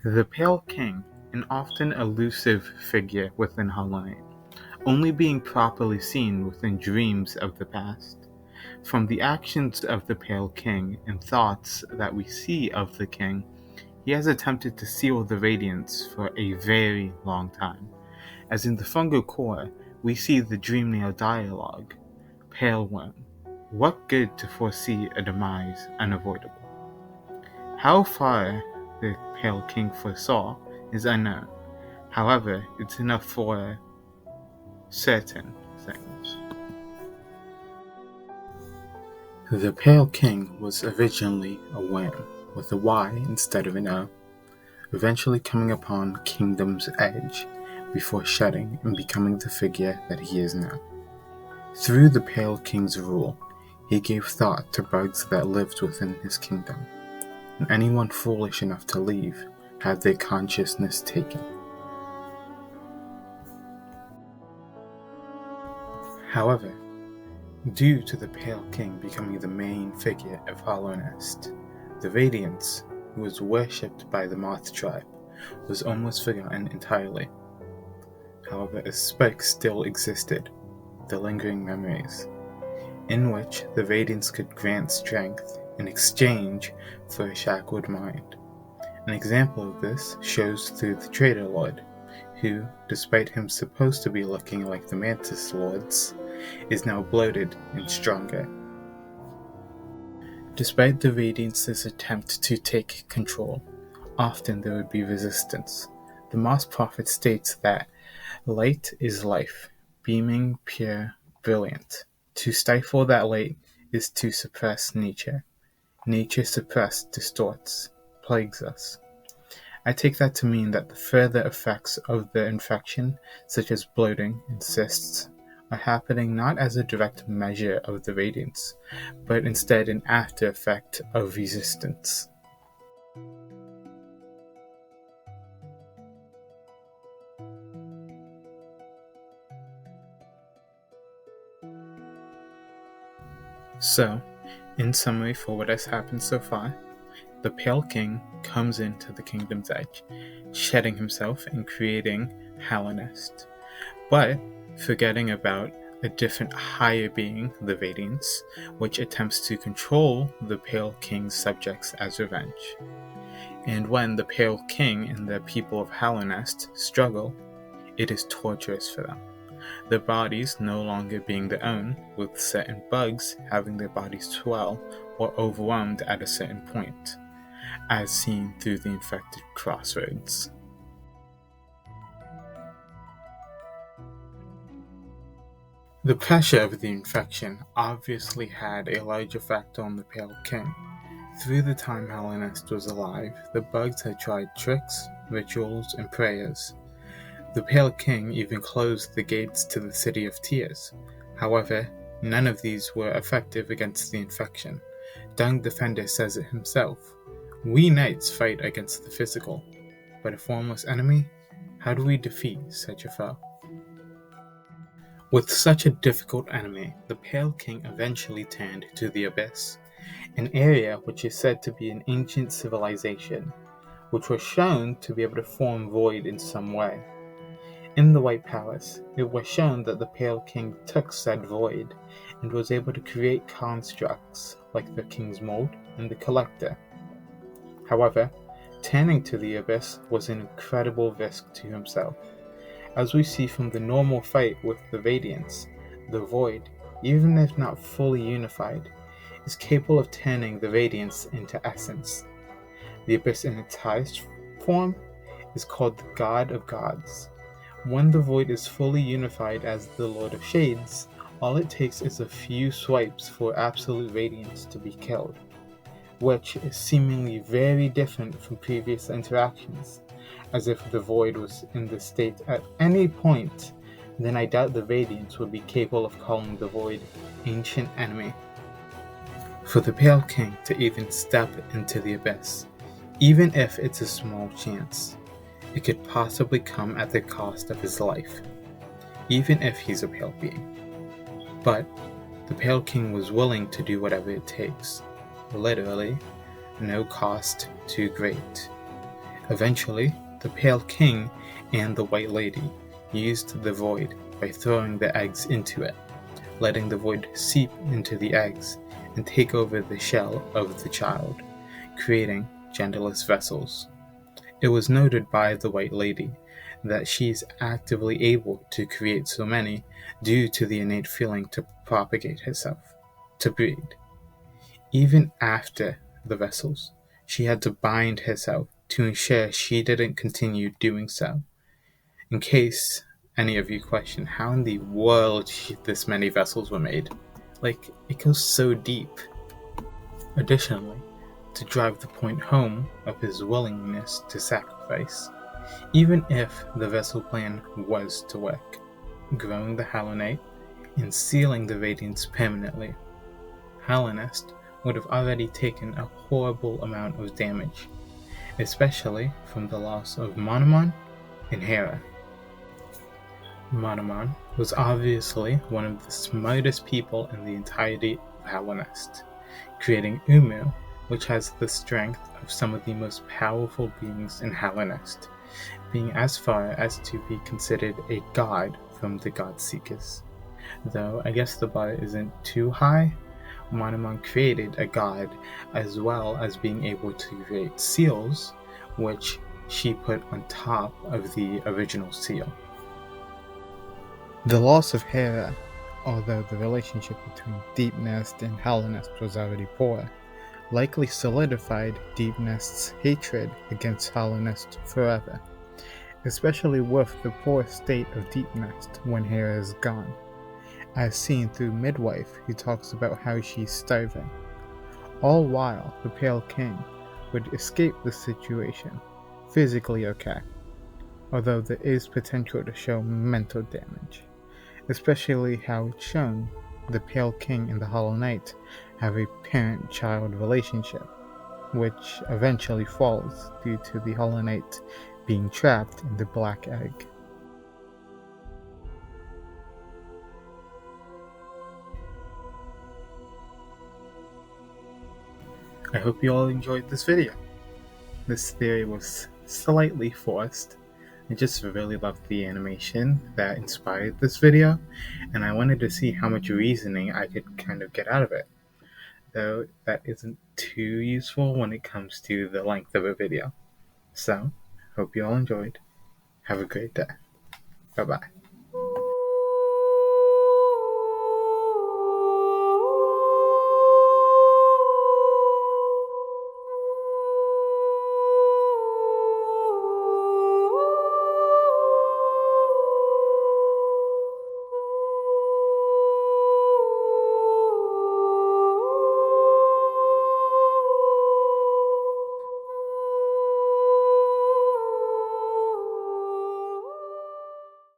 The Pale King, an often elusive figure within Hollow Knight, only being properly seen within dreams of the past. From the actions of the Pale King and thoughts that we see of the King, he has attempted to seal the radiance for a very long time. As in the fungal core, we see the Dreamnail dialogue, Pale Worm, what good to foresee a demise unavoidable? How far the Pale King foresaw is unknown. However, it's enough for certain things. The Pale King was originally a worm with a Y instead of an O, eventually coming upon Kingdom's edge before shedding and becoming the figure that he is now. Through the Pale King's rule, he gave thought to bugs that lived within his kingdom, and anyone foolish enough to leave had their consciousness taken. However, due to the Pale King becoming the main figure of Hollow Nest, the Radiance, who was worshipped by the Moth tribe, was almost forgotten entirely. However, a speck still existed, the lingering memories, in which the Radiance could grant strength in exchange for a shackled mind. An example of this shows through the Traitor Lord, who, despite him supposed to be looking like the Mantis Lords, is now bloated and stronger. Despite the Radiance's attempt to take control, often there would be resistance. The Moss Prophet states that light is life, beaming, pure, brilliant. To stifle that light is to suppress nature. Nature suppressed distorts, plagues us. I take that to mean that the further effects of the infection, such as bloating and cysts, are happening not as a direct measure of the radiance, but instead an after effect of resistance. So, in summary for what has happened so far, the Pale King comes into the Kingdom's Edge, shedding himself and creating Hollow Nest, but forgetting about a different higher being, the Radiance, which attempts to control the Pale King's subjects as revenge. And when the Pale King and the people of Hollow Nest struggle, it is torturous for them. Their bodies no longer being their own, with certain bugs having their bodies swell or overwhelmed at a certain point, as seen through the infected crossroads. The pressure of the infection obviously had a large effect on the Pale King. Through the time Hollow Nest was alive, the bugs had tried tricks, rituals, and prayers. The Pale King even closed the gates to the City of Tears. However, none of these were effective against the infection. Dung Defender says it himself. We knights fight against the physical, but a formless enemy? How do we defeat such a foe? With such a difficult enemy, the Pale King eventually turned to the Abyss, an area which is said to be an ancient civilization, which was shown to be able to form void in some way. In the White Palace, it was shown that the Pale King took said void and was able to create constructs like the King's Mold and the Collector. However, turning to the Abyss was an incredible risk to himself. As we see from the normal fight with the Radiance, the Void, even if not fully unified, is capable of turning the Radiance into essence. The Abyss in its highest form is called the God of Gods. When the Void is fully unified as the Lord of Shades, all it takes is a few swipes for absolute radiance to be killed, which is seemingly very different from previous interactions. As if the Void was in this state at any point, then I doubt the Radiance would be capable of calling the Void ancient enemy. For the Pale King to even step into the Abyss, even if it's a small chance, it could possibly come at the cost of his life, even if he's a pale being. But the Pale King was willing to do whatever it takes. Literally, no cost too great. Eventually, the Pale King and the White Lady used the void by throwing the eggs into it, letting the void seep into the eggs and take over the shell of the child, creating genderless vessels. It was noted by the White Lady that she is actively able to create so many due to the innate feeling to propagate herself, to breed. Even after the vessels, she had to bind herself to ensure she didn't continue doing so. In case any of you question how in the world this many vessels were made, it goes so deep. Additionally, to drive the point home of his willingness to sacrifice, even if the vessel plan was to work, growing the halonite and sealing the radiance permanently, Halonest would have already taken a horrible amount of damage, especially from the loss of Monomon and Hera. Monomon was obviously one of the smartest people in the entirety of Halonest, creating Umu, which has the strength of some of the most powerful beings in Halonest, being as far as to be considered a god from the God-Seekers. Though I guess the bar isn't too high, Monomon created a god as well as being able to create seals, which she put on top of the original seal. The loss of Hera, although the relationship between Deep Nest and Halonest was already poor, likely solidified Deep Nest's hatred against Halonest forever, especially with the poor state of Deep Nest when Hera is gone, as seen through Midwife, who talks about how she's starving. All while the Pale King would escape the situation, physically okay, although there is potential to show mental damage, especially how it's shown the Pale King and the Hollow Knight have a parent-child relationship, which eventually falls due to the Hollow Knight being trapped in the Black Egg. I hope you all enjoyed this video. This theory was slightly forced. I just really loved the animation that inspired this video, and I wanted to see how much reasoning I could kind of get out of it, though that isn't too useful when it comes to the length of a video. So, hope you all enjoyed. Have a great day. Bye-bye.